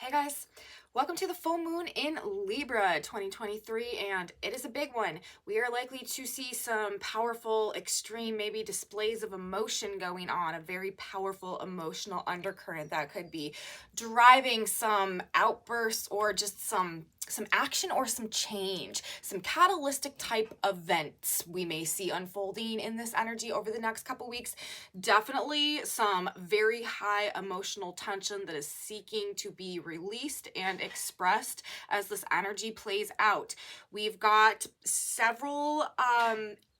Hey guys, welcome to the full moon in Libra 2023, and it is a big one. We are likely to see some powerful, extreme, maybe displays of emotion going on, a very powerful emotional undercurrent that could be driving some outbursts or just some action or some change, some catalytic type events we may see unfolding in this energy over the next couple weeks. Definitely some very high emotional tension that is seeking to be released and expressed as this energy plays out. We've got several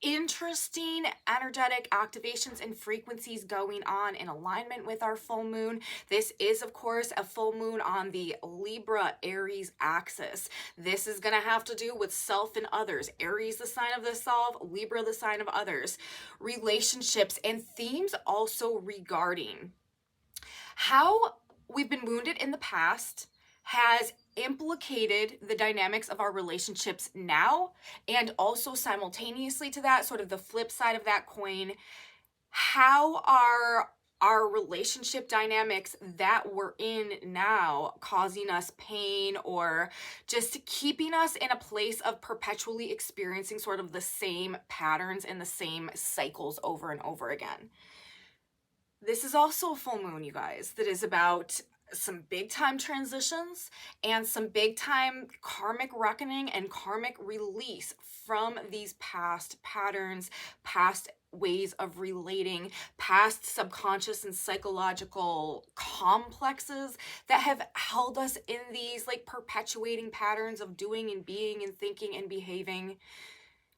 interesting energetic activations and frequencies going on in alignment with our full moon. This is, of course, a full moon on the Libra Aries axis. This is going to have to do with self and others. Aries, the sign of the self, Libra, the sign of others, relationships, and themes also regarding how we've been wounded in the past has implicated the dynamics of our relationships now, and also simultaneously to that, sort of the flip side of that coin, how are our relationship dynamics that we're in now causing us pain, or just keeping us in a place of perpetually experiencing sort of the same patterns and the same cycles over and over again. This is also a full moon, you guys, that is about some big time transitions and some big time karmic reckoning and karmic release from these past patterns, past ways of relating, past subconscious and psychological complexes that have held us in these like perpetuating patterns of doing and being and thinking and behaving.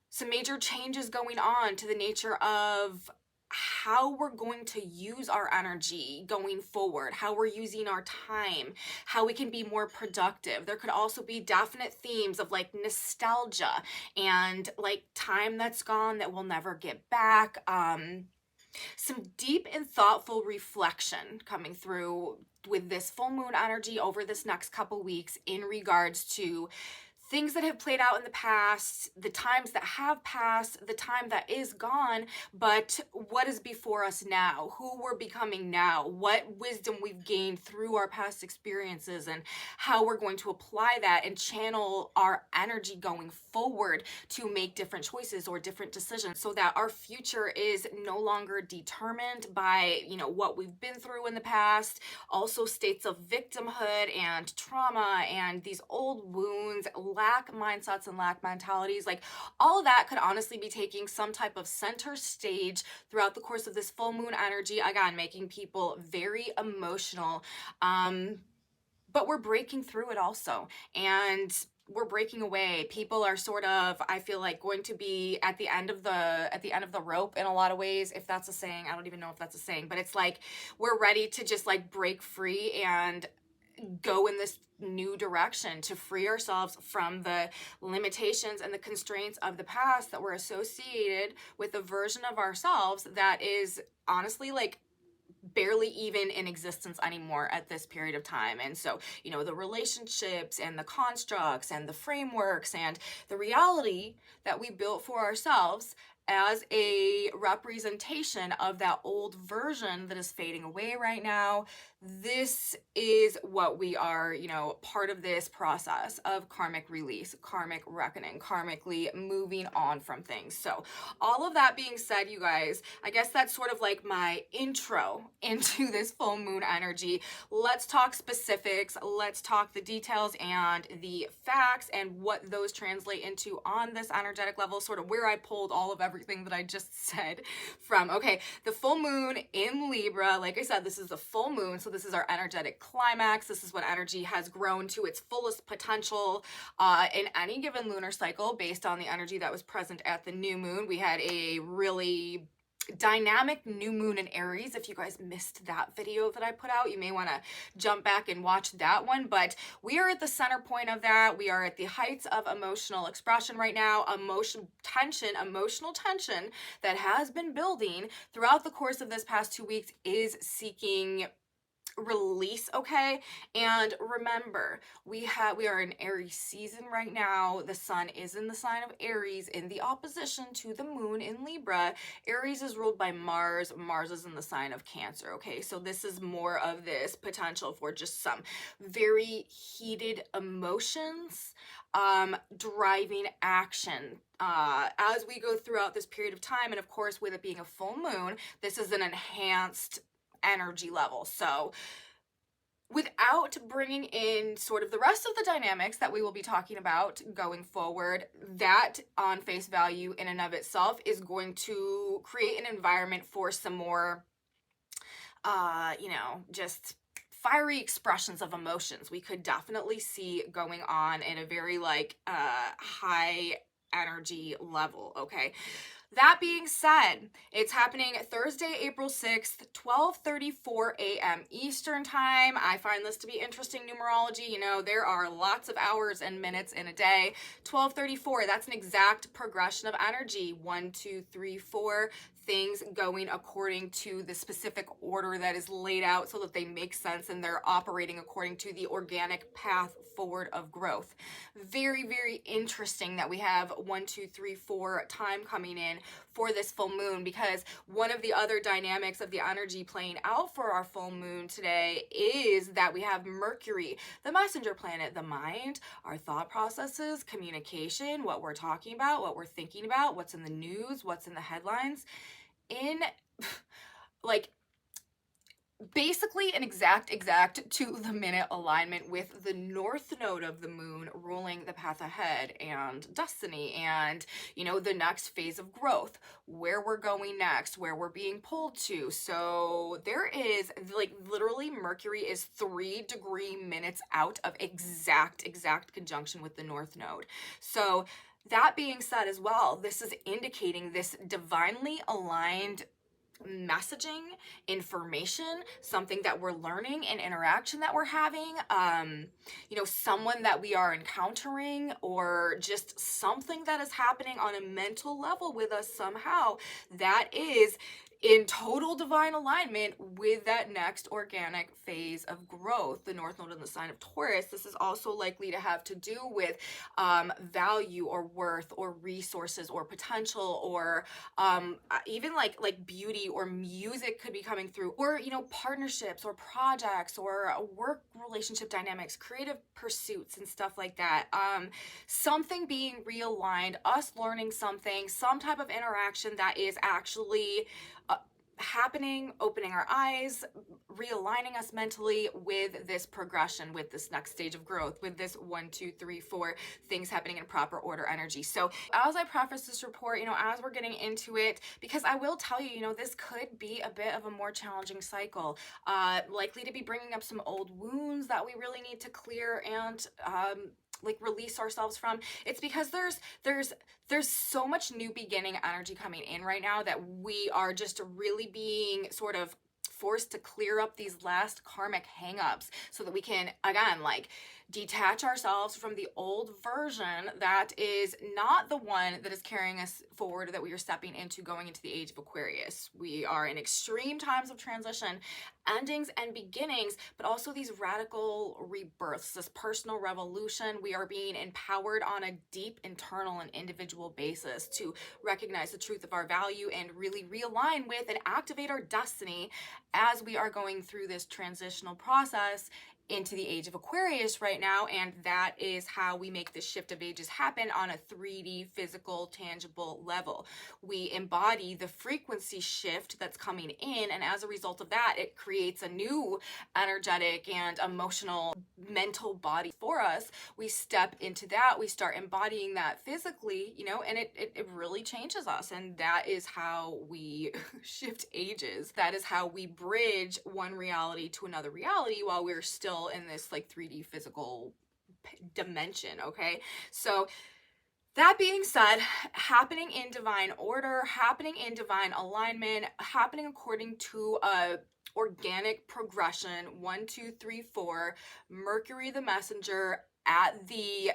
Some major changes going on to the nature of how we're going to use our energy going forward, how we're using our time, how we can be more productive. There could also be definite themes of like nostalgia and like time that's gone that we'll never get back. Some deep and thoughtful reflection coming through with this full moon energy over this next couple weeks in regards to things that have played out in the past, the times that have passed, the time that is gone, but what is before us now, who we're becoming now, what wisdom we've gained through our past experiences, and how we're going to apply that and channel our energy going forward to make different choices or different decisions so that our future is no longer determined by, what we've been through in the past, also states of victimhood and trauma and these old wounds, lack mindsets and lack mentalities. Like all of that could honestly be taking some type of center stage throughout the course of this full moon energy, again making people very emotional, but we're breaking through it also, and we're breaking away. People are sort of, I feel like, going to be at the end of the rope in a lot of ways, if that's a saying. I don't even know if that's a saying, but it's like we're ready to just like break free and go in this new direction to free ourselves from the limitations and the constraints of the past that were associated with a version of ourselves that is honestly like barely even in existence anymore at this period of time. And so, the relationships and the constructs and the frameworks and the reality that we built for ourselves as a representation of that old version that is fading away right now. This is what we are, part of this process of karmic release, karmic reckoning, karmically moving on from things. So all of that being said, you guys, I guess that's sort of like my intro into this full moon energy. Let's talk specifics. Let's talk the details and the facts and what those translate into on this energetic level, sort of where I pulled all of everything that I just said from. Okay, the full moon in Libra, like I said, this is the full moon, so this is our energetic climax. This is when energy has grown to its fullest potential in any given lunar cycle based on the energy that was present at the new moon. We had a really dynamic new moon in Aries. If you guys missed that video that I put out, you may want to jump back and watch that one. But we are at the center point of that. We are at the heights of emotional expression right now. Emotional tension that has been building throughout the course of this past 2 weeks is seeking release, okay? And remember, we are in Aries season right now. The sun is in the sign of Aries in the opposition to the moon in Libra. Aries is ruled by Mars. Mars is in the sign of Cancer, okay? So this is more of this potential for just some very heated emotions, driving action as we go throughout this period of time. And of course, with it being a full moon, this is an enhanced energy level. So without bringing in sort of the rest of the dynamics that we will be talking about going forward, that on face value in and of itself is going to create an environment for some more, just fiery expressions of emotions we could definitely see going on in a very high energy level, okay? That being said, it's happening Thursday, April 6th, 12:34 a.m. Eastern time. I find this to be interesting numerology. You know, there are lots of hours and minutes in a day. 12:34, that's an exact progression of energy. 1, 2, 3, 4 things going according to the specific order that is laid out so that they make sense and they're operating according to the organic path forward of growth. Very, very interesting that we have 1, 2, 3, 4 time coming in for this full moon, because one of the other dynamics of the energy playing out for our full moon today is that we have Mercury, the messenger planet, the mind, our thought processes, communication, what we're talking about, what we're thinking about, what's in the news, what's in the headlines, in basically an exact to the minute alignment with the north node of the moon ruling the path ahead and destiny and, the next phase of growth, where we're going next, where we're being pulled to. So there is literally Mercury is 3 minutes out of exact conjunction with the north node. So that being said as well, this is indicating this divinely aligned messaging, information, something that we're learning, an interaction that we're having, someone that we are encountering, or just something that is happening on a mental level with us somehow that is in total divine alignment with that next organic phase of growth, the North Node in the sign of Taurus. This is also likely to have to do with value or worth or resources or potential, or even like beauty or music could be coming through, or partnerships or projects or work relationship dynamics, creative pursuits and stuff like that. Something being realigned, us learning something, some type of interaction that is actually happening, opening our eyes, realigning us mentally with this progression, with this next stage of growth, with this 1, 2, 3, 4 things happening in proper order energy. So as I preface this report, as we're getting into it, because I will tell you, this could be a bit of a more challenging cycle, likely to be bringing up some old wounds that we really need to clear and release ourselves from. It's because there's so much new beginning energy coming in right now that we are just really being sort of forced to clear up these last karmic hangups so that we can, again, detach ourselves from the old version that is not the one that is carrying us forward, that we are stepping into going into the age of Aquarius. We are in extreme times of transition, endings and beginnings, but also these radical rebirths, this personal revolution. We are being empowered on a deep internal and individual basis to recognize the truth of our value and really realign with and activate our destiny as we are going through this transitional process into the age of Aquarius right now. And that is how we make this shift of ages happen on a 3D physical tangible level. We embody the frequency shift that's coming in, and as a result of that, it creates a new energetic and emotional mental body for us. We step into that, we start embodying that physically, and it really changes us. And that is how we shift ages. That is how we bridge one reality to another reality while we're still in this 3D physical dimension, okay? So that being said, happening in divine order, happening in divine alignment, happening according to a organic progression, 1, 2, 3, 4, Mercury the messenger at the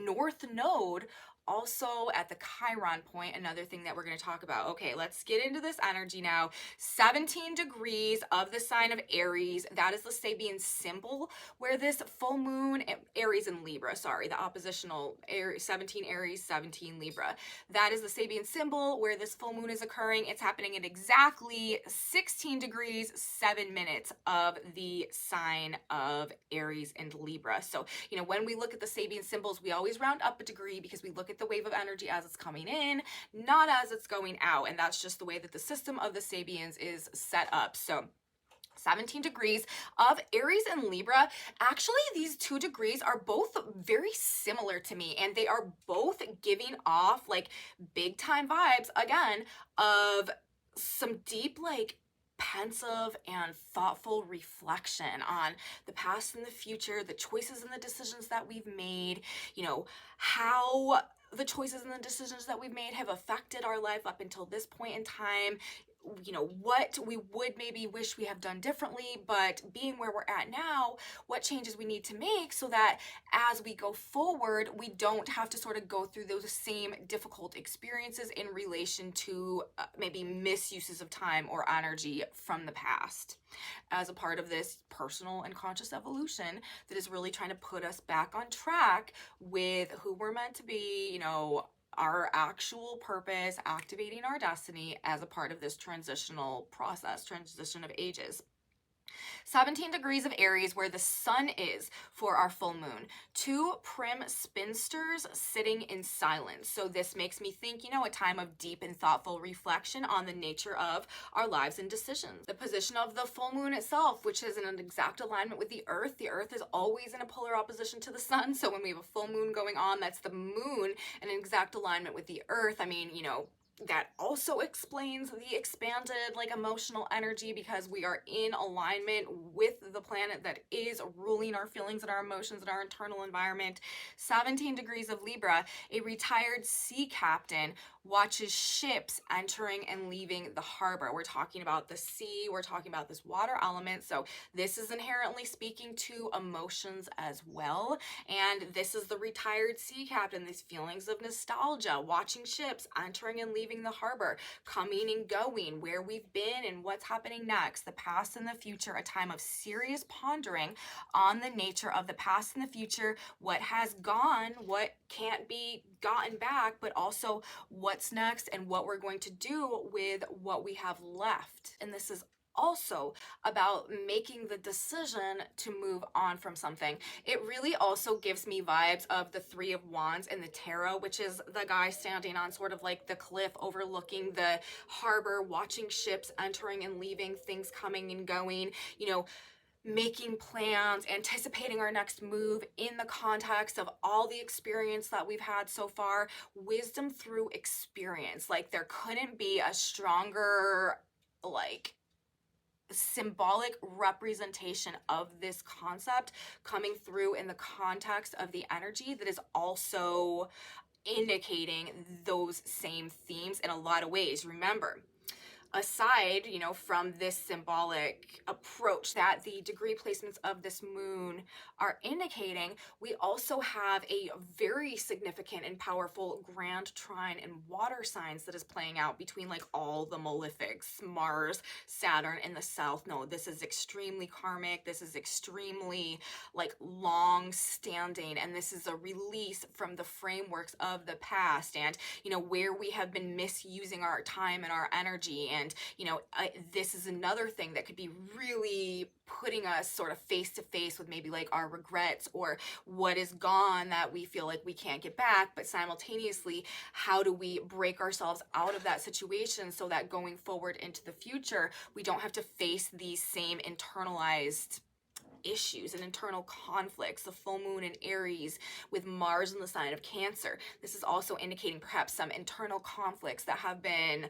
north node also at the Chiron point, another thing that we're going to talk about. Okay, let's get into this energy now. 17 degrees of the sign of Aries. That is the Sabian symbol where this full moon, Aries and Libra, sorry, the oppositional 17 Aries, 17 Libra. That is the Sabian symbol where this full moon is occurring. It's happening at exactly 16 degrees, 7 minutes of the sign of Aries and Libra. So, you know, when we look at the Sabian symbols, we always round up a degree because we look at the wave of energy as it's coming in, not as it's going out. And that's just the way that the system of the Sabians is set up. So 17 degrees of Aries and Libra. Actually, these 2 degrees are both very similar to me, and they are both giving off like big time vibes, again, of some deep, like, pensive and thoughtful reflection on the past and the future, the choices and the decisions that we've made, you know, how the choices and the decisions that we've made have affected our life up until this point in time, you know, what we would maybe wish we have done differently, but being where we're at now, what changes we need to make so that as we go forward, we don't have to sort of go through those same difficult experiences in relation to maybe misuses of time or energy from the past, as a part of this personal and conscious evolution that is really trying to put us back on track with who we're meant to be, you know, our actual purpose, activating our destiny as a part of this transitional process, transition of ages. 17 degrees of Aries, where the sun is for our full moon. 2 prim spinsters sitting in silence. So this makes me think, you know, a time of deep and thoughtful reflection on the nature of our lives and decisions. The position of the full moon itself, which is in an exact alignment with the earth. The earth is always in a polar opposition to the sun. So when we have a full moon going on, that's the moon in an exact alignment with the earth. I mean, you know, that also explains the expanded, like, emotional energy, because we are in alignment with the planet that is ruling our feelings and our emotions and our internal environment. 17 degrees of Libra, a retired sea captain watches ships entering and leaving the harbor. We're talking about the sea, we're talking about this water element, so this is inherently speaking to emotions as well. And this is the retired sea captain, these feelings of nostalgia, watching ships entering and leaving the harbor, coming and going, where we've been and what's happening next, the past and the future, a time of serious pondering on the nature of the past and the future, what has gone, what can't be gotten back, but also what's next and what we're going to do with what we have left. And this is also about making the decision to move on from something. It really also gives me vibes of the 3 of Wands in the tarot, which is the guy standing on sort of like the cliff overlooking the harbor, watching ships entering and leaving, things coming and going, you know, making plans, anticipating our next move in the context of all the experience that we've had so far. Wisdom through experience. Like, there couldn't be a stronger, like, symbolic representation of this concept coming through in the context of the energy that is also indicating those same themes in a lot of ways. Remember, aside, you know, from this symbolic approach that the degree placements of this moon are indicating, we also have a very significant and powerful grand trine and water signs that is playing out between, like, all the malefics, Mars, Saturn in the south. No, this is extremely karmic. This is extremely, like, long standing, and this is a release from the frameworks of the past and, you know, where we have been misusing our time and our energy. And, you know, this is another thing that could be really putting us sort of face to face with maybe like our regrets or what is gone that we feel like we can't get back. But simultaneously, how do we break ourselves out of that situation so that going forward into the future, we don't have to face these same internalized issues and internal conflicts. The full moon in Aries with Mars in the sign of Cancer. This is also indicating perhaps some internal conflicts that have been,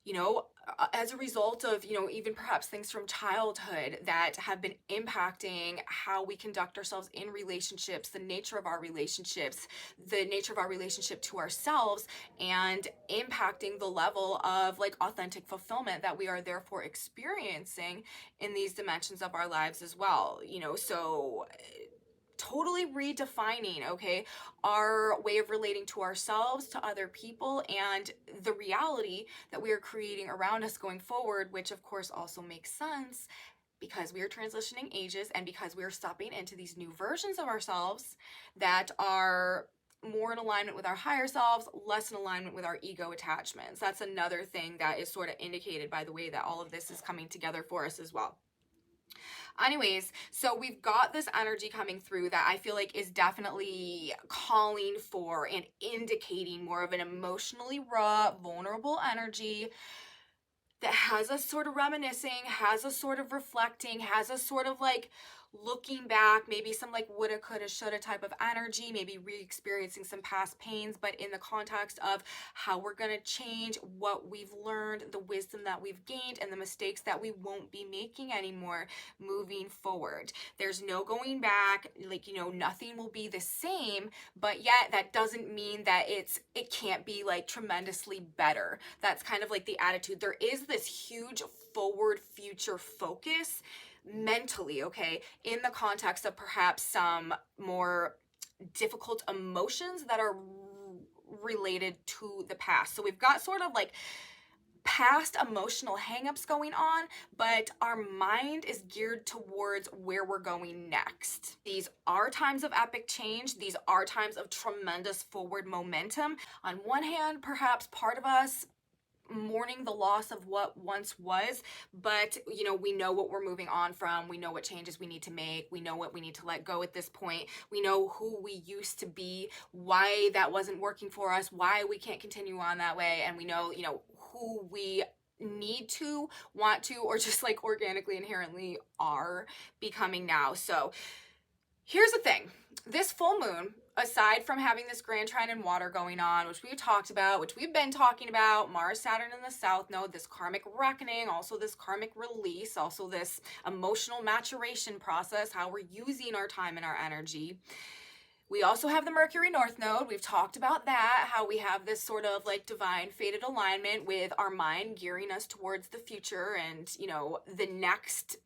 you know, as a result of, you know, even perhaps things from childhood that have been impacting how we conduct ourselves in relationships, the nature of our relationships, the nature of our relationship to ourselves, and impacting the level of like authentic fulfillment that we are therefore experiencing in these dimensions of our lives as well. You know, so totally redefining, okay, our way of relating to ourselves, to other people, and the reality that we are creating around us going forward, which of course also makes sense because we are transitioning ages and because we are stepping into these new versions of ourselves that are more in alignment with our higher selves, less in alignment with our ego attachments. That's another thing that is sort of indicated by the way that all of this is coming together for us as well. Anyways, so we've got this energy coming through that I feel like is definitely calling for and indicating more of an emotionally raw, vulnerable energy that has us sort of reminiscing, has us sort of reflecting, has us sort of like looking back, maybe some like woulda, coulda, shoulda type of energy, maybe re-experiencing some past pains, but in the context of how we're going to change, what we've learned, the wisdom that we've gained, and the mistakes that we won't be making anymore moving forward. There's no going back, like, you know, nothing will be the same, but yet that doesn't mean that it can't be like tremendously better. That's kind of like the attitude. There is this huge forward future focus mentally, okay, in the context of perhaps some more difficult emotions that are related to the past. So we've got sort of like past emotional hangups going on, but our mind is geared towards where we're going next. These are times of epic change. These are times of tremendous forward momentum. On one hand, perhaps part of us mourning the loss of what once was, but you know, we know what we're moving on from, we know what changes we need to make, we know what we need to let go at this point, we know who we used to be, why that wasn't working for us, why we can't continue on that way, and we know, you know, who we need to, want to, or just like organically inherently are becoming now. So here's the thing, this full moon, aside from having this grand trine in water going on, which we talked about, which we've been talking about, Mars, Saturn in the South Node, this karmic reckoning, also this karmic release, also this emotional maturation process, how we're using our time and our energy. We also have the Mercury North Node. We've talked about that, how we have this sort of like divine fated alignment with our mind gearing us towards the future and, you know, the next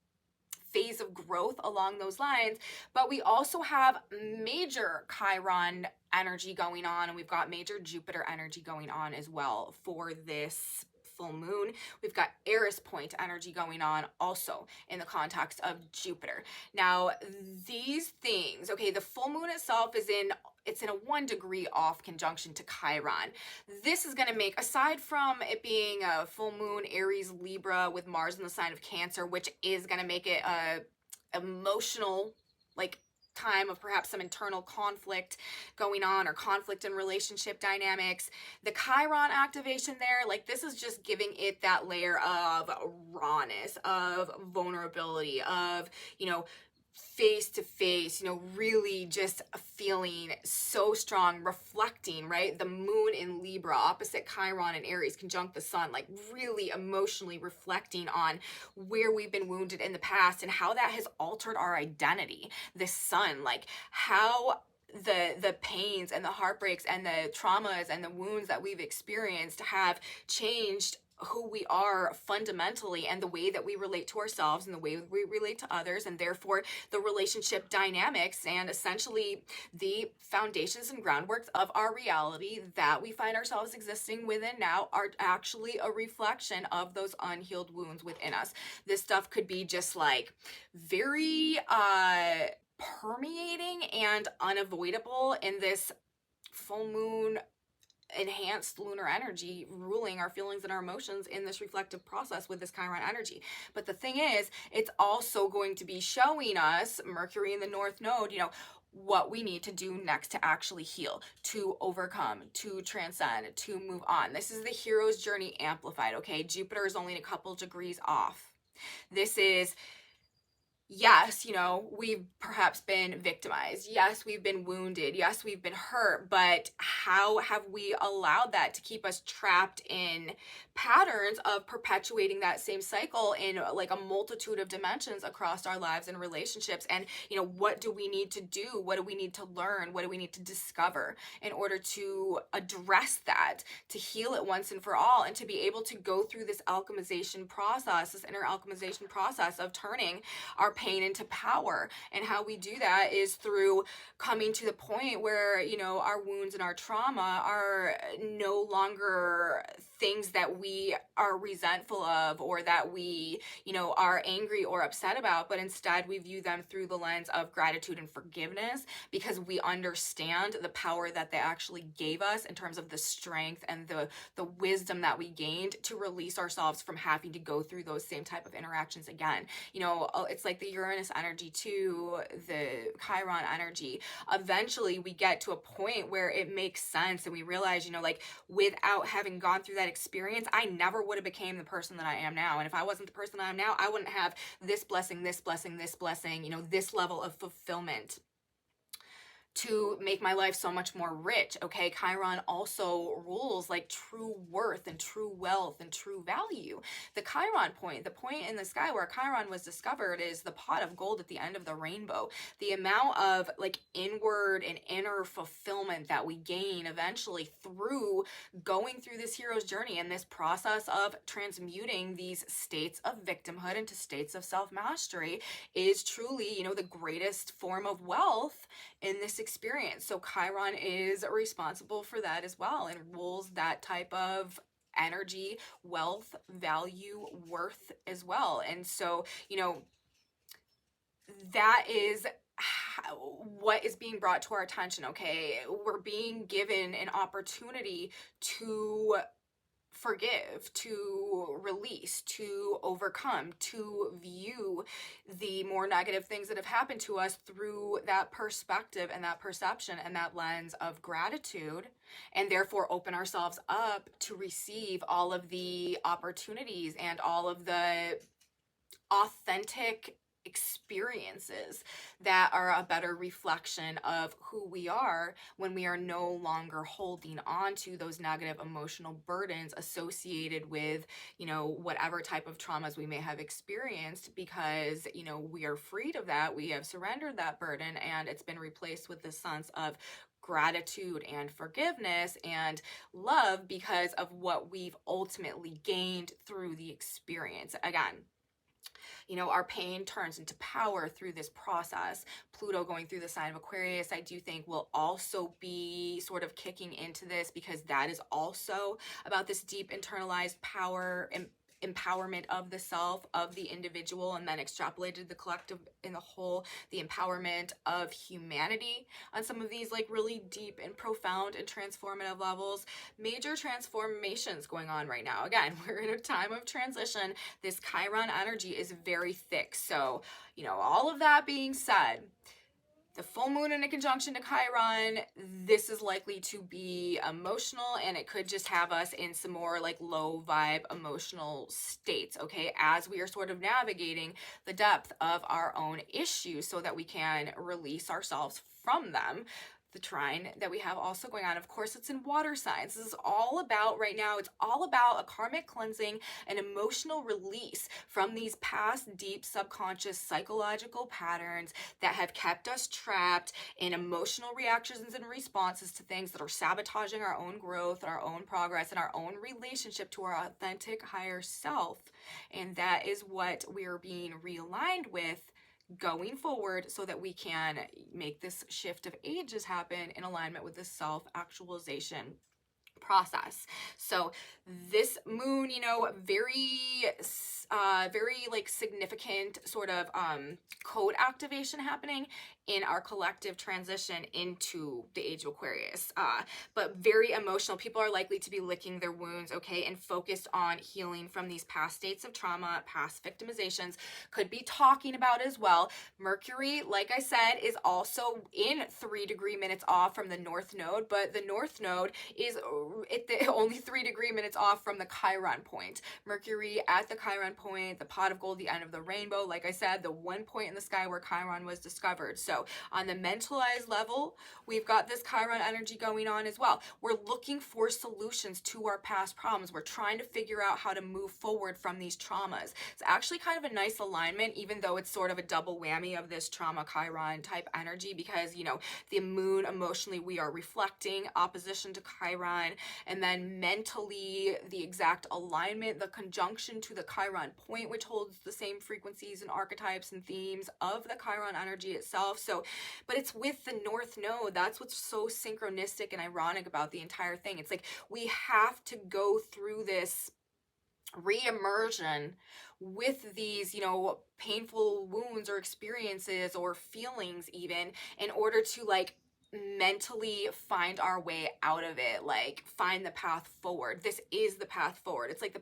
phase of growth along those lines. But we also have major Chiron energy going on, and we've got major Jupiter energy going on as well for this full moon. We've got Eris point energy going on also in the context of Jupiter. Now, these things, okay, the full moon itself is in a 1 degree off conjunction to Chiron. This is going to make, aside from it being a full moon Aries Libra with Mars in the sign of Cancer, which is going to make it a emotional, like, time of perhaps some internal conflict going on, or conflict in relationship dynamics. The Chiron activation there, like, this is just giving it that layer of rawness, of vulnerability, of, you know, face to face, you know, really just feeling so strong, reflecting, right? The moon in Libra opposite Chiron and Aries conjunct the sun, like really emotionally reflecting on where we've been wounded in the past and how that has altered our identity. The sun, like how the pains and the heartbreaks and the traumas and the wounds that we've experienced have changed who we are fundamentally, and the way that we relate to ourselves and the way we relate to others, and therefore the relationship dynamics and essentially the foundations and groundworks of our reality that we find ourselves existing within now are actually a reflection of those unhealed wounds within us. This stuff could be just like very permeating and unavoidable in this full moon enhanced lunar energy ruling our feelings and our emotions in this reflective process with this Chiron energy. But the thing is, it's also going to be showing us, Mercury in the North Node, you know, what we need to do next to actually heal, to overcome, to transcend, to move on. This is the hero's journey amplified, okay? Jupiter is only a couple degrees off. This is, yes, you know, we've perhaps been victimized. Yes, we've been wounded. Yes, we've been hurt. But how have we allowed that to keep us trapped in patterns of perpetuating that same cycle in like a multitude of dimensions across our lives and relationships? And, you know, what do we need to do? What do we need to learn? What do we need to discover in order to address that, to heal it once and for all, and to be able to go through this alchemization process, this inner alchemization process of turning our pain into power. And how we do that is through coming to the point where, you know, our wounds and our trauma are no longer things that we are resentful of or that we, you know, are angry or upset about, but instead we view them through the lens of gratitude and forgiveness, because we understand the power that they actually gave us in terms of the strength and the wisdom that we gained to release ourselves from having to go through those same type of interactions again. You know, it's like the Uranus energy to the Chiron energy. Eventually we get to a point where it makes sense and we realize, you know, like, without having gone through that experience, I never would have became the person that I am now. And if I wasn't the person I am now, I wouldn't have this blessing, this blessing, this blessing, you know, this level of fulfillment to make my life so much more rich. Okay, Chiron also rules like true worth and true wealth and true value. The Chiron point, the point in the sky where Chiron was discovered, is the pot of gold at the end of the rainbow. The amount of like inward and inner fulfillment that we gain eventually through going through this hero's journey and this process of transmuting these states of victimhood into states of self-mastery is truly, you know, the greatest form of wealth in this experience. So Chiron is responsible for that as well and rules that type of energy, wealth, value, worth as well. And so, you know, that is what is being brought to our attention. Okay, we're being given an opportunity to forgive, to release, to overcome, to view the more negative things that have happened to us through that perspective and that perception and that lens of gratitude, and therefore open ourselves up to receive all of the opportunities and all of the authentic experiences that are a better reflection of who we are when we are no longer holding on to those negative emotional burdens associated with, you know, whatever type of traumas we may have experienced, because, you know, we are freed of that. We have surrendered that burden and it's been replaced with this sense of gratitude and forgiveness and love because of what we've ultimately gained through the experience. Again, you know, our pain turns into power through this process. Pluto going through the sign of Aquarius, I do think, will also be sort of kicking into this, because that is also about this deep internalized power and empowerment of the self, of the individual, and then extrapolated the collective in the whole, the empowerment of humanity on some of these like really deep and profound and transformative levels. Major transformations going on right now. Again, we're in a time of transition. This Chiron energy is very thick. So, you know, all of that being said, the full moon in a conjunction to Chiron, this is likely to be emotional, and it could just have us in some more like low vibe emotional states, okay, as we are sort of navigating the depth of our own issues so that we can release ourselves from them. The trine that we have also going on, of course, it's in water signs. This is all about right now, it's all about a karmic cleansing and emotional release from these past deep subconscious psychological patterns that have kept us trapped in emotional reactions and responses to things that are sabotaging our own growth, our own progress, and our own relationship to our authentic higher self. And that is what we're being realigned with going forward so that we can make this shift of ages happen in alignment with the self-actualization process. So this moon, you know, very like significant sort of code activation happening in our collective transition into the age of Aquarius, but very emotional. People are likely to be licking their wounds, okay, and focused on healing from these past states of trauma, past victimizations. Could be talking about as well. Mercury, like I said, is also in 3 degree minutes off from the North Node, but the North Node is only 3 degree minutes off from the Chiron point. Mercury at the Chiron point, the pot of gold, the end of the rainbow. Like I said, the one point in the sky where Chiron was discovered. So on the mentalized level, we've got this Chiron energy going on as well. We're looking for solutions to our past problems. We're trying to figure out how to move forward from these traumas. It's actually kind of a nice alignment, even though it's sort of a double whammy of this trauma Chiron type energy, because, you know, the moon emotionally, we are reflecting opposition to Chiron. and then mentally the exact alignment, the conjunction to the Chiron point, which holds the same frequencies and archetypes and themes of the Chiron energy itself. So, but it's with the North Node. That's what's so synchronistic and ironic about the entire thing. It's like we have to go through this re-immersion with these, painful wounds or experiences or feelings even, in order to like mentally find our way out of it, like find the path forward. This is the path forward. It's like the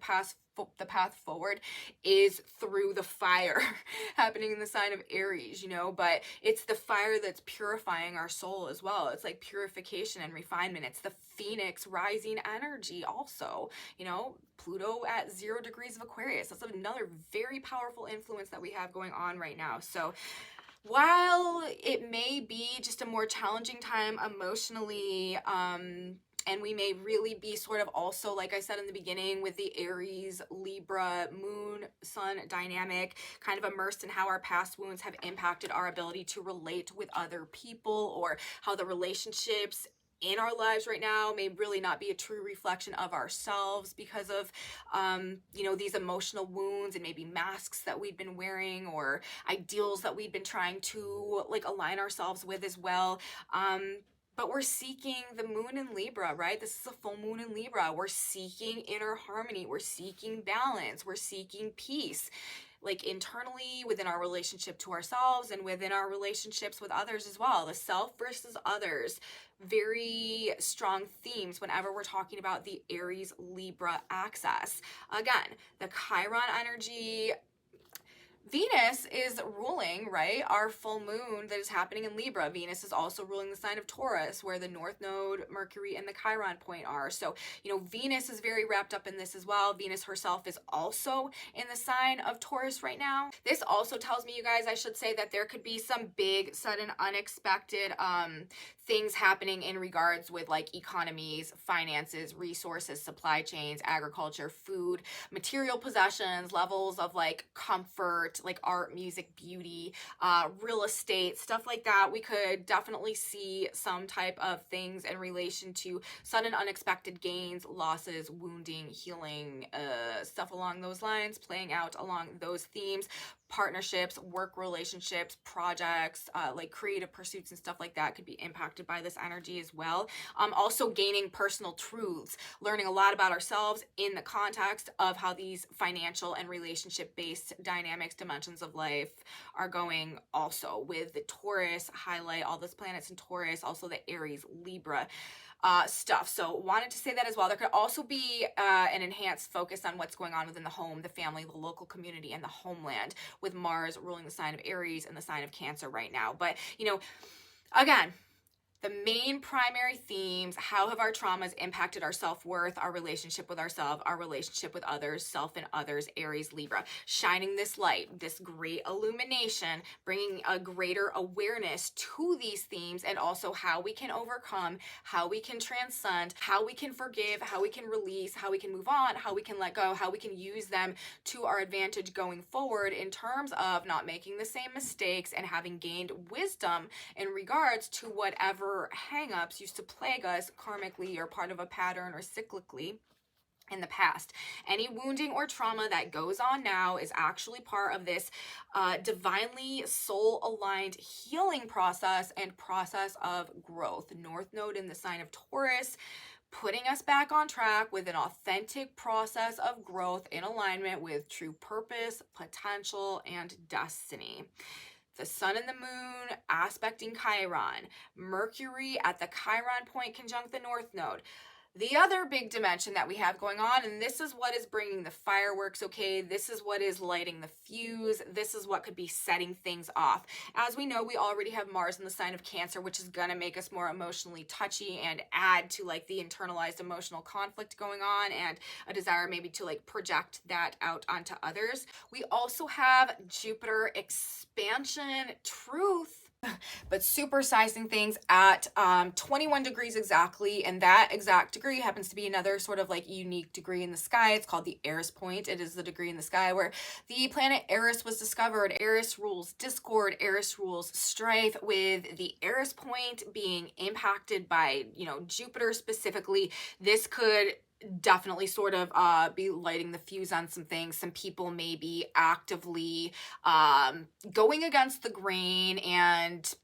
path forward is through the fire happening in the sign of Aries, but it's the fire that's purifying our soul as well. It's like purification and refinement. It's the Phoenix rising energy also, Pluto at 0 degrees of Aquarius. That's another very powerful influence that we have going on right now. So while it may be just a more challenging time emotionally, and we may really be sort of also, like I said in the beginning, with the Aries, Libra, Moon, Sun dynamic, kind of immersed in how our past wounds have impacted our ability to relate with other people, or how the relationships in our lives right now may really not be a true reflection of ourselves because of these emotional wounds and maybe masks that we've been wearing or ideals that we've been trying to like align ourselves with as well. But we're seeking the moon in Libra, right? This is a full moon in Libra. We're seeking inner harmony. We're seeking balance. We're seeking peace, like internally within our relationship to ourselves and within our relationships with others as well. The self versus others, very strong themes whenever we're talking about the Aries Libra axis. Again, the Chiron energy, Venus is ruling, right, our full moon that is happening in Libra. Venus is also ruling the sign of Taurus, where the North Node, Mercury, and the Chiron point are. So, Venus is very wrapped up in this as well. Venus herself is also in the sign of Taurus right now. This also tells me, you guys, I should say that there could be some big, sudden, unexpected things happening in regards with like economies, finances, resources, supply chains, agriculture, food, material possessions, levels of like comfort, like art, music, beauty, real estate, stuff like that. We could definitely see some type of things in relation to sudden unexpected gains, losses, wounding, healing, stuff along those lines, playing out along those themes. Partnerships, work relationships, projects, like creative pursuits and stuff like that could be impacted by this energy as well. Also gaining personal truths, learning a lot about ourselves in the context of how these financial and relationship-based dynamics, dimensions of life are going also with the Taurus highlight, all those planets in Taurus, also the Aries, Libra stuff. So wanted to say that as well. There could also be an enhanced focus on what's going on within the home, the family, the local community, and the homeland, with Mars ruling the sign of Aries and the sign of Cancer right now. But, again, the main primary themes: how have our traumas impacted our self-worth, our relationship with ourselves, our relationship with others, self and others, Aries, Libra. Shining this light, this great illumination, bringing a greater awareness to these themes, and also how we can overcome, how we can transcend, how we can forgive, how we can release, how we can move on, how we can let go, how we can use them to our advantage going forward in terms of not making the same mistakes and having gained wisdom in regards to whatever hang-ups used to plague us karmically or part of a pattern or cyclically in the past. Any wounding or trauma that goes on now is actually part of this divinely soul-aligned healing process and process of growth. North Node in the sign of Taurus, putting us back on track with an authentic process of growth in alignment with true purpose, potential, and destiny. The sun and the moon aspecting Chiron, Mercury at the Chiron point conjunct the North Node. The other big dimension that we have going on, and this is what is bringing the fireworks, okay? This is what is lighting the fuse. This is what could be setting things off. As we know, we already have Mars in the sign of Cancer, which is gonna make us more emotionally touchy and add to like the internalized emotional conflict going on and a desire maybe to like project that out onto others. We also have Jupiter expansion, truth, but supersizing things at 21 degrees exactly, and that exact degree happens to be another sort of like unique degree in the sky. It's called the Eris point. It is the degree in the sky where the planet Eris was discovered. Eris rules discord, Eris rules strife, with the Eris point being impacted by, you know, Jupiter specifically. This could definitely sort of be lighting the fuse on some things. Some people may be actively going against the grain, and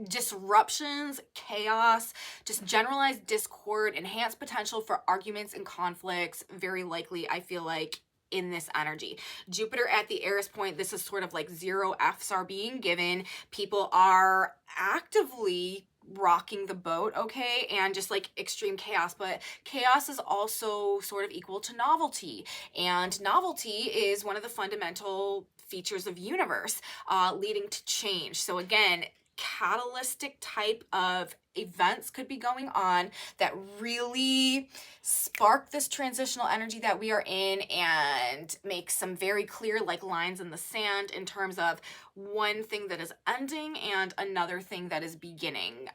disruptions, chaos, just generalized discord, enhanced potential for arguments and conflicts, very likely, I feel like, in this energy. Jupiter at the Eris point, this is sort of like 0 Fs are being given. People are actively rocking the boat, okay, and just like extreme chaos. But chaos is also sort of equal to novelty, and novelty is one of the fundamental features of universe, leading to change. So again, catalytic type of events could be going on that really spark this transitional energy that we are in, and make some very clear like lines in the sand in terms of one thing that is ending and another thing that is beginning.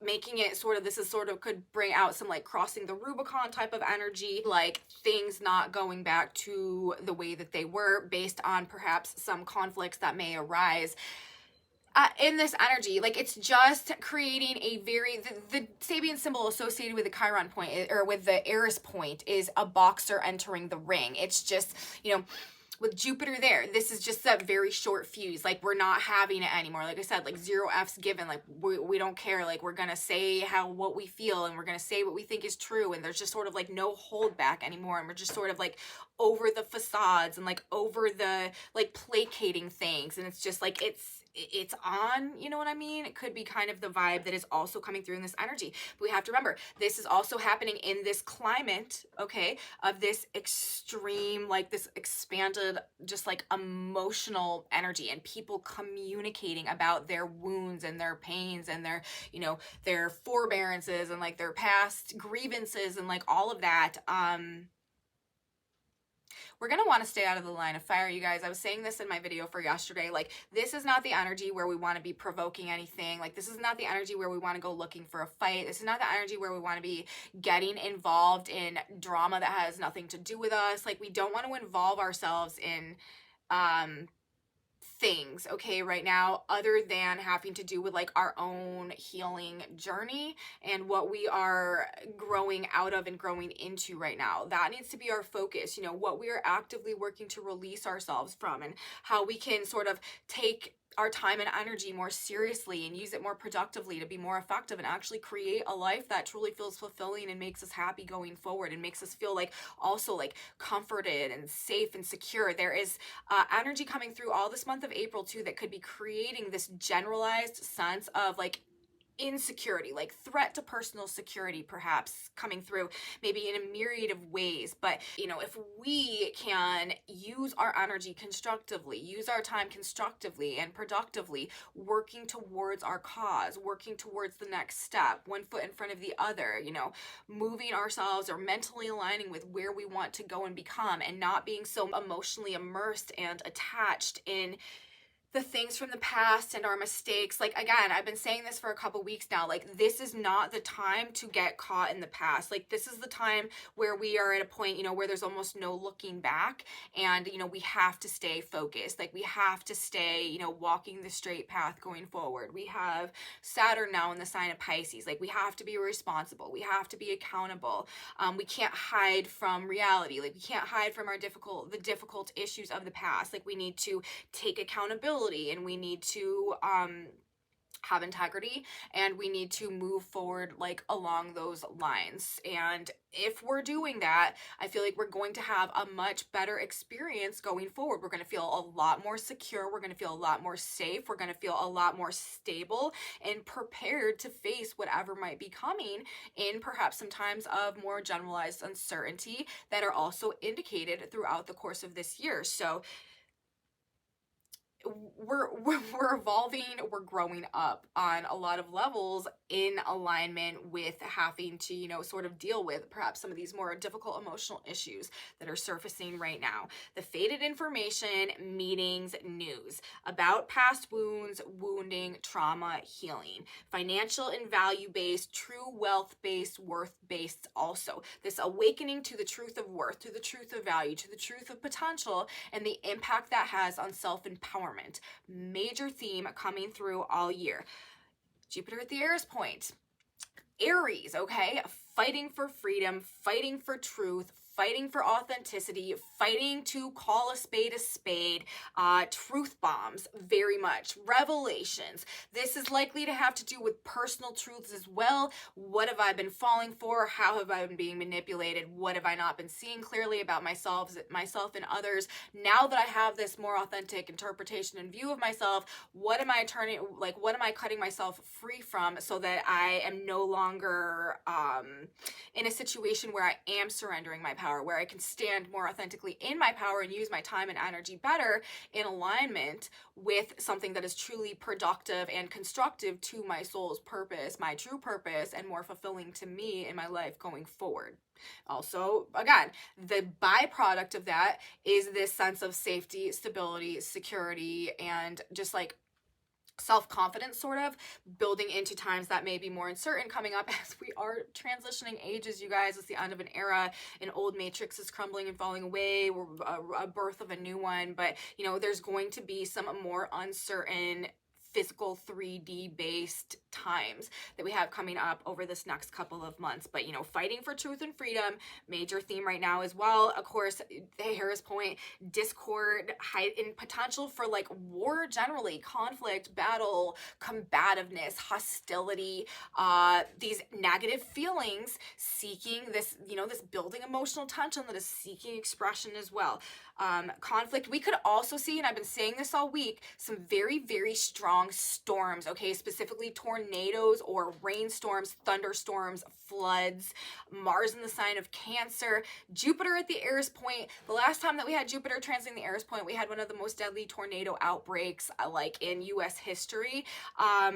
Making it sort of, this is sort of could bring out some like crossing the Rubicon type of energy, like things not going back to the way that they were based on perhaps some conflicts that may arise in this energy. Like, it's just creating a very, the Sabian symbol associated with the Chiron point, or with the Eris point, is a boxer entering the ring. It's just, you know, with Jupiter there, this is just a very short fuse. Like, we're not having it anymore. Like I said, like 0 F's given. Like, we don't care. Like, we're gonna say what we feel, and we're gonna say what we think is true, and there's just sort of like no hold back anymore, and we're just sort of like over the facades and like over the like placating things, and it's just like it's on, you know what I mean? It could be kind of the vibe that is also coming through in this energy. But we have to remember, this is also happening in this climate, okay, of this extreme, like this expanded, just like emotional energy, and people communicating about their wounds and their pains and their, you know, their forbearances and like their past grievances and like all of that. We're going to want to stay out of the line of fire, you guys. I was saying this in my video for yesterday. Like, this is not the energy where we want to be provoking anything. Like, this is not the energy where we want to go looking for a fight. This is not the energy where we want to be getting involved in drama that has nothing to do with us. Like, we don't want to involve ourselves in things, okay, right now, other than having to do with like our own healing journey and what we are growing out of and growing into right now. That needs to be our focus, you know, what we are actively working to release ourselves from, and how we can sort of take our time and energy more seriously and use it more productively to be more effective and actually create a life that truly feels fulfilling and makes us happy going forward, and makes us feel like also like comforted and safe and secure. There is energy coming through all this month of April too that could be creating this generalized sense of like insecurity, like threat to personal security, perhaps coming through maybe in a myriad of ways. But you know, if we can use our energy constructively, use our time constructively and productively, working towards our cause, working towards the next step, one foot in front of the other, you know, moving ourselves or mentally aligning with where we want to go and become, and not being so emotionally immersed and attached in the things from the past and our mistakes. Like, again, I've been saying this for a couple weeks now, like, this is not the time to get caught in the past. Like, this is the time where we are at a point, you know, where there's almost no looking back, and, you know, we have to stay focused. Like, we have to stay, you know, walking the straight path going forward. We have Saturn now in the sign of Pisces. Like, we have to be responsible. We have to be accountable. We can't hide from reality. Like, we can't hide from the difficult issues of the past. Like, we need to take accountability, and we need to have integrity, and we need to move forward like along those lines. And if we're doing that, I feel like we're going to have a much better experience going forward. We're going to feel a lot more secure. We're going to feel a lot more safe. We're going to feel a lot more stable and prepared to face whatever might be coming in perhaps some times of more generalized uncertainty that are also indicated throughout the course of this year. So we're evolving, we're growing up on a lot of levels in alignment with having to, you know, sort of deal with perhaps some of these more difficult emotional issues that are surfacing right now. The faded information, meetings, news about past wounds, wounding, trauma, healing, financial and value-based, true wealth-based, worth-based also. This awakening to the truth of worth, to the truth of value, to the truth of potential, and the impact that has on self-empowerment. Major theme coming through all year. Jupiter at the Aries point. Aries, okay? Fighting for freedom, fighting for truth, fighting for authenticity, fighting to call a spade, truth bombs, very much. Revelations. This is likely to have to do with personal truths as well. What have I been falling for? How have I been being manipulated? What have I not been seeing clearly about myself and others? Now that I have this more authentic interpretation and view of myself, what am I cutting myself free from so that I am no longer in a situation where I am surrendering my power, where I can stand more authentically in my power and use my time and energy better in alignment with something that is truly productive and constructive to my soul's purpose, my true purpose, and more fulfilling to me in my life going forward. Also, again, the byproduct of that is this sense of safety, stability, security, and just like self-confidence sort of building into times that may be more uncertain coming up as we are transitioning ages, you guys. It's the end of an era. An old matrix is crumbling and falling away. We're a birth of a new one. But, you know, there's going to be some more uncertain physical 3D based times that we have coming up over this next couple of months. But, you know, fighting for truth and freedom, major theme right now as well. Of course, the Harris point, discord, and potential for like war generally, conflict, battle, combativeness, hostility, these negative feelings, seeking this, you know, this building emotional tension that is seeking expression as well. Conflict. We could also see, and I've been saying this all week, some very, very strong storms, okay? Specifically tornadoes or rainstorms, thunderstorms, floods, Mars in the sign of Cancer, Jupiter at the Aries point. The last time that we had Jupiter transiting the Aries point, we had one of the most deadly tornado outbreaks like in US history.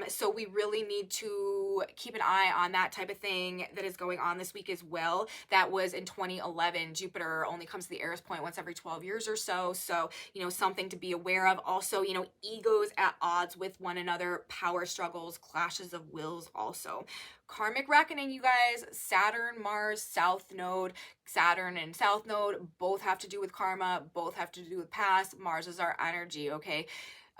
So we really need to keep an eye on that type of thing that is going on this week as well. That was in 2011. Jupiter only comes to the Aries point once every 12 years or so. So, you know, something to be aware of. Also, you know, egos at odds with one another, power struggles, clashes of wills also. Karmic reckoning, you guys. Saturn, Mars, South Node. Saturn and South Node both have to do with karma, both have to do with past. Mars is our energy, okay?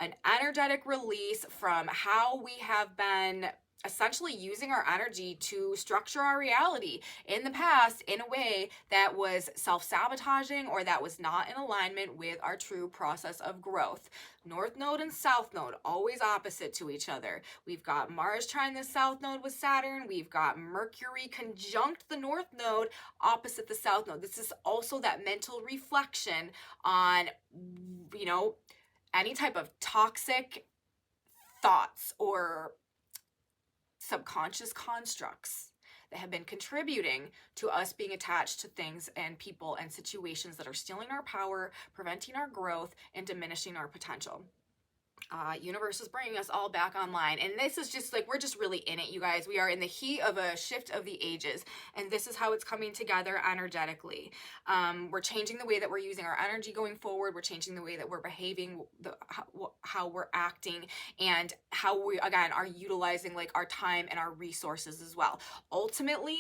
An energetic release from how we have been essentially using our energy to structure our reality in the past in a way that was self-sabotaging or that was not in alignment with our true process of growth. North Node and South Node, always opposite to each other. We've got Mars trying the South Node with Saturn. We've got Mercury conjunct the North Node opposite the South Node. This is also that mental reflection on, you know, any type of toxic thoughts or subconscious constructs that have been contributing to us being attached to things and people and situations that are stealing our power, preventing our growth, and diminishing our potential. Universe is bringing us all back online, and this is just like, we're just really in it, you guys. We are in the heat of a shift of the ages, and this is how it's coming together energetically. We're changing the way that we're using our energy going forward. We're changing the way that we're behaving, how we're acting, and how we, again, are utilizing like our time and our resources as well. Ultimately,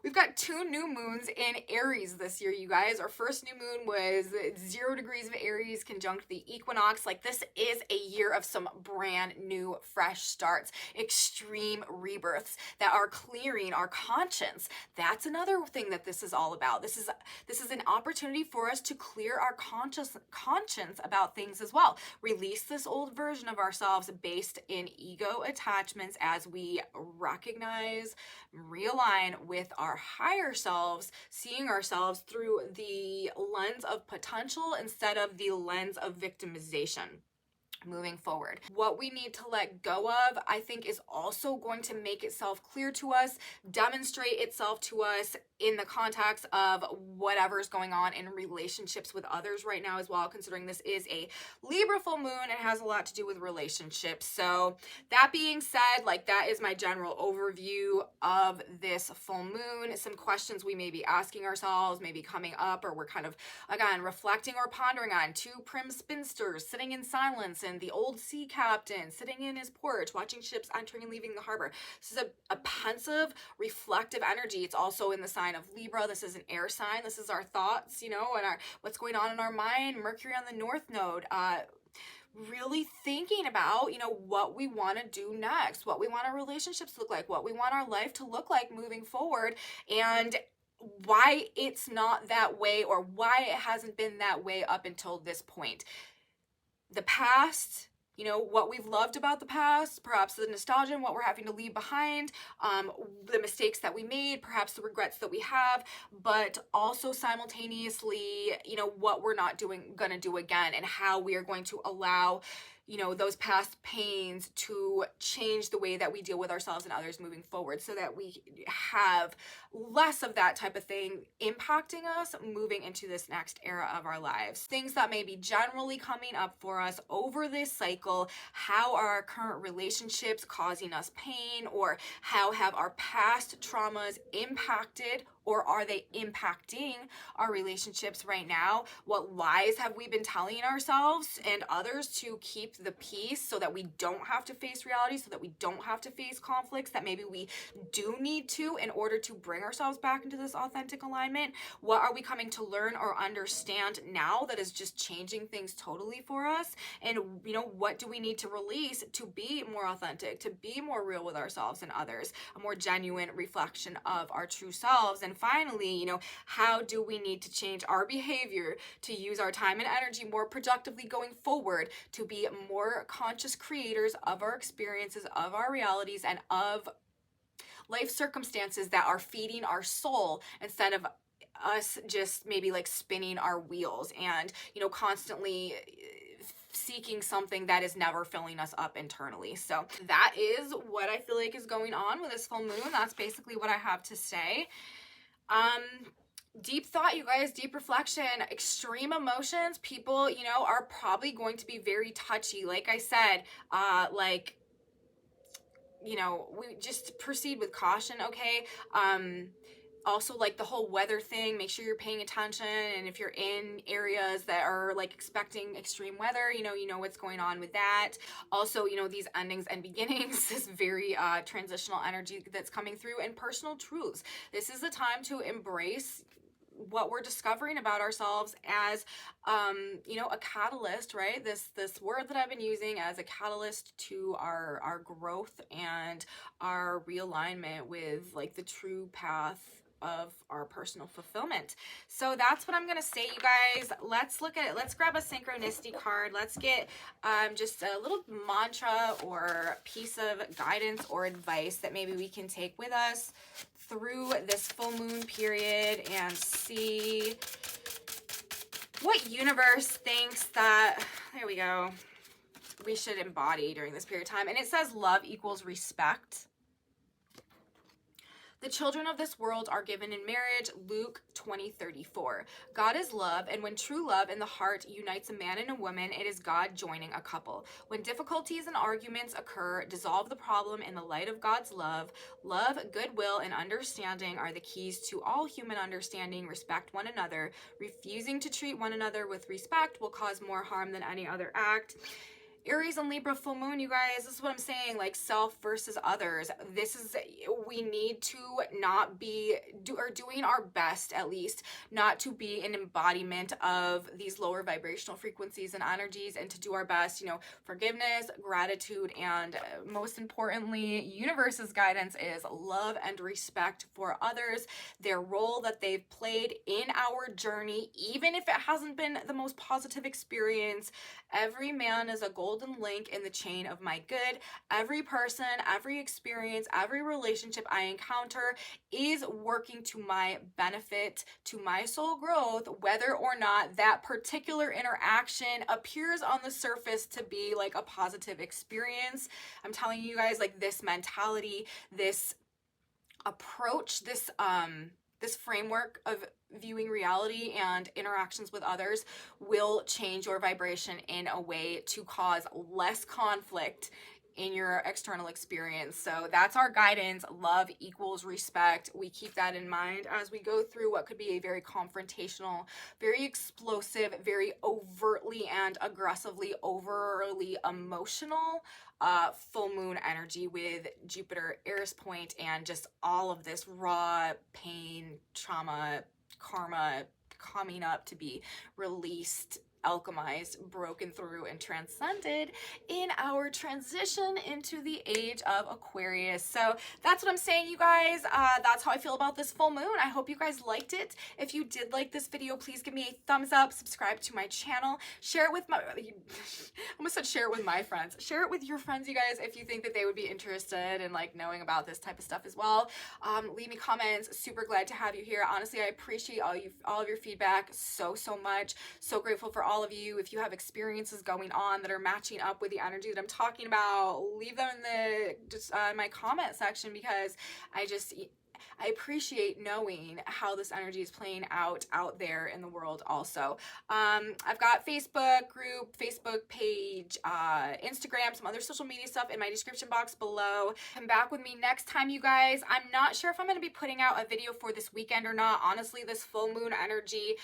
we've got 2 new moons in Aries this year, you guys. Our first new moon was 0 degrees of Aries conjunct the equinox. Like, this is a year of some brand new fresh starts, extreme rebirths that are clearing our conscience. That's another thing that this is all about. This is an opportunity for us to clear our conscience about things as well. Release this old version of ourselves based in ego attachments as we recognize, realign with our higher selves, seeing ourselves through the lens of potential instead of the lens of victimization. moving forward. What we need to let go of, I think, is also going to make itself clear to us, demonstrate itself to us in the context of whatever's going on in relationships with others right now as well, considering this is a Libra full moon. It has a lot to do with relationships. So that being said, like, that is my general overview of this full moon. Some questions we may be asking ourselves, maybe coming up, or we're kind of, again, reflecting or pondering on. Two prim spinsters sitting in silence, and the old sea captain sitting in his porch watching ships entering and leaving the harbor. This is a pensive, reflective energy. It's also in the sign of Libra. This is an air sign. This is our thoughts, and our what's going on in our mind. Mercury on the North Node. Really thinking about, what we want to do next, what we want our relationships to look like, what we want our life to look like moving forward, and why it's not that way, or why it hasn't been that way up until this point. The past, what we've loved about the past, perhaps the nostalgia and what we're having to leave behind, the mistakes that we made, perhaps the regrets that we have, but also simultaneously, what we're not gonna do again, and how we are going to allow those past pains to change the way that we deal with ourselves and others moving forward, so that we have less of that type of thing impacting us moving into this next era of our lives. Things that may be generally coming up for us over this cycle. How are our current relationships causing us pain, or how have our past traumas impacted, or are they impacting our relationships right now? What lies have we been telling ourselves and others to keep the peace, so that we don't have to face reality, so that we don't have to face conflicts that maybe we do need to in order to bring ourselves back into this authentic alignment? What are we coming to learn or understand now that is just changing things totally for us? And what do we need to release to be more authentic, to be more real with ourselves and others, a more genuine reflection of our true selves? And finally, how do we need to change our behavior to use our time and energy more productively going forward, to be more conscious creators of our experiences, of our realities, and of life circumstances that are feeding our soul, instead of us just maybe like spinning our wheels and constantly seeking something that is never filling us up internally. So that is what I feel like is going on with this full moon. That's basically what I have to say. Deep thought, you guys, deep reflection, extreme emotions. People, are probably going to be very touchy. Like I said, we just proceed with caution, okay? Also, like the whole weather thing, make sure you're paying attention. And if you're in areas that are like expecting extreme weather, you know what's going on with that. Also, these endings and beginnings, this very transitional energy that's coming through, and personal truths. This is the time to embrace what we're discovering about ourselves as a catalyst, right? This word that I've been using as a catalyst to our growth and our realignment with like the true path of our personal fulfillment. So that's what I'm gonna say, you guys. Let's grab a synchronicity card. Let's get just a little mantra or piece of guidance or advice that maybe we can take with us through this full moon period, and see what universe thinks that, there we go, we should embody during this period of time. And it says love equals respect. The children of this world are given in marriage, Luke 20:34. God is love, and when true love in the heart unites a man and a woman, it is God joining a couple. When difficulties and arguments occur, dissolve the problem in the light of God's love. Love, goodwill, and understanding are the keys to all human understanding. Respect one another. Refusing to treat one another with respect will cause more harm than any other act. Aries and Libra full moon, you guys, this is what I'm saying, like self versus others. We need to not be, doing our best at least, not to be an embodiment of these lower vibrational frequencies and energies, and to do our best, forgiveness, gratitude, and most importantly, universe's guidance is love and respect for others, their role that they've played in our journey, even if it hasn't been the most positive experience. Every man is a gold golden link in the chain of my good. Every person, every experience, every relationship I encounter is working to my benefit, to my soul growth, whether or not that particular interaction appears on the surface to be like a positive experience. I'm telling you guys, like, this mentality, this approach, this framework of viewing reality and interactions with others will change your vibration in a way to cause less conflict in your external experience. So that's our guidance. Love equals respect. We keep that in mind as we go through what could be a very confrontational, very explosive, very overtly and aggressively, overly emotional full moon energy with Jupiter, Eris point, and just all of this raw pain, trauma, karma coming up to be released, alchemized, broken through, and transcended in our transition into the age of Aquarius. So that's what I'm saying, you guys. That's how I feel about this full moon. I hope you guys liked it. If you did like this video, please give me a thumbs up, subscribe to my channel, share it with my, I almost said share it with my friends. Share it with your friends, you guys, if you think that they would be interested in like knowing about this type of stuff as well. Leave me comments. Super glad to have you here. Honestly, I appreciate all of your feedback so much. So grateful for all of you. If you have experiences going on that are matching up with the energy that I'm talking about, leave them in the my comment section, because I appreciate knowing how this energy is playing out there in the world also. I've got Facebook group, Facebook page, Instagram, some other social media stuff in my description box below. Come back with me next time, you guys. I'm not sure if I'm going to be putting out a video for this weekend or not. Honestly, this full moon energy,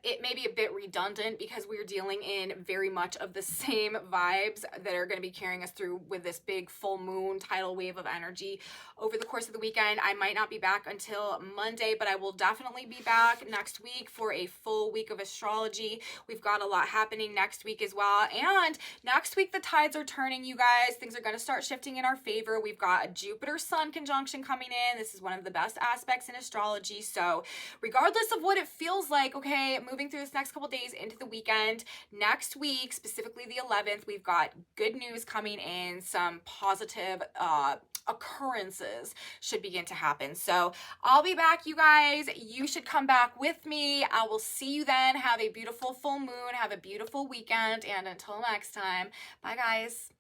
it may be a bit redundant because we're dealing in very much of the same vibes that are going to be carrying us through with this big full moon tidal wave of energy over the course of the weekend. I might not be back until Monday, but I will definitely be back next week for a full week of astrology. We've got a lot happening next week as well. And next week, the tides are turning, you guys. Things are going to start shifting in our favor. We've got a Jupiter-Sun conjunction coming in. This is one of the best aspects in astrology. So regardless of what it feels like, okay, moving through this next couple days into the weekend, next week, specifically the 11th, we've got good news coming in. Some positive occurrences should begin to happen. So I'll be back, you guys. You should come back with me. I will see you then. Have a beautiful full moon. Have a beautiful weekend. And until next time, bye, guys.